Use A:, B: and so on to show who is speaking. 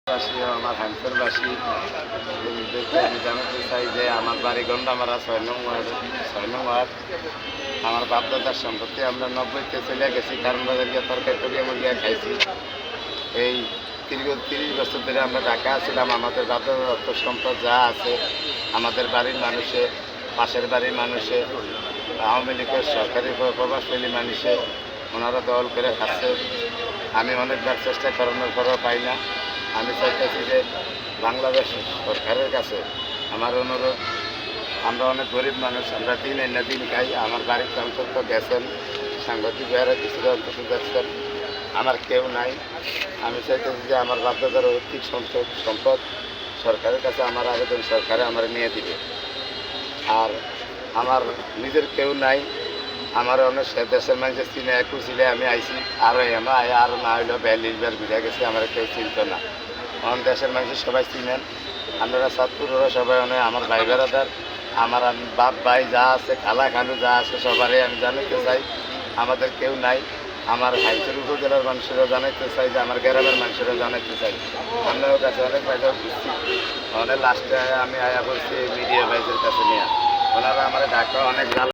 A: আমার হ্যান্সারবাসী আমি জানাতে চাই যে আমার বাড়ি গন্ডামারা 6 নং ওয়ার্ড। আমার বাপদাদার সম্পত্তি আমরা 90-তে চলে গেছি, কারণ বাজার গিয়ে তরকারি টরকারি মুরগিয়া খাইছি। এই দীর্ঘ 30 বছর ধরে আমরা ঢাকা ছিলাম। আমাদের বাপদাদার অর্থ সম্পদ যা আছে আমাদের বাড়ির মানুষে, পাশের বাড়ির মানুষে, আওয়ামী লীগের সরকারি প্রভাবশালী মানুষে ওনারা দল করে খাচ্ছে। আমি অনেকবার চেষ্টা করানোর পরও পাই না। আমি চাইতেছি যে বাংলাদেশ সরকারের কাছে আমার অনুরোধ, আমরা অনেক গরিব মানুষ, আমরা দিন এনে দিন খাই। আমার বাড়িতে অন্তত গেছেন সাংবাদিক ভাইয়েরা, কিছুটা অন্তত দেখছেন, আমার কেউ নাই। আমি চাইতেছি যে আমার বাপদাদার ঐতিক সম্পদ সরকারের কাছে আমার আবেদন, সরকারে আমার নিয়ে দিবে। আর আমার নিজের কেউ নাই, আমার অনেক দেশের মানুষের চিনে একটু ছিলে আমি আইছি, আরও আরও না হইলেও 42 বার ঘুরে গেছি, আমার কেউ চিনত না। অন দেশের মানুষের সবাই চিনেন, আপনারা ছাত্ররা সবাই অনেক আমার ভাই বেড়াদার, আমার বাপ ভাই যা আছে, খালা খালু যা আছে, সবারই আমি জানাইতে চাই আমাদের কেউ নাই। আমার হাইসের উপজেলার মানুষেরও জানাইতে চাই, যে আমার গ্রামের মানুষেরও জানাইতে চাই। আপনার কাছে অনেক ভাইটাও বুঝছি, অনেক লাস্টে আমি আয়া বলছি মিডিয়া ভাইদের কাছে নিয়ে, ওনারা আমার ঢাকা অনেক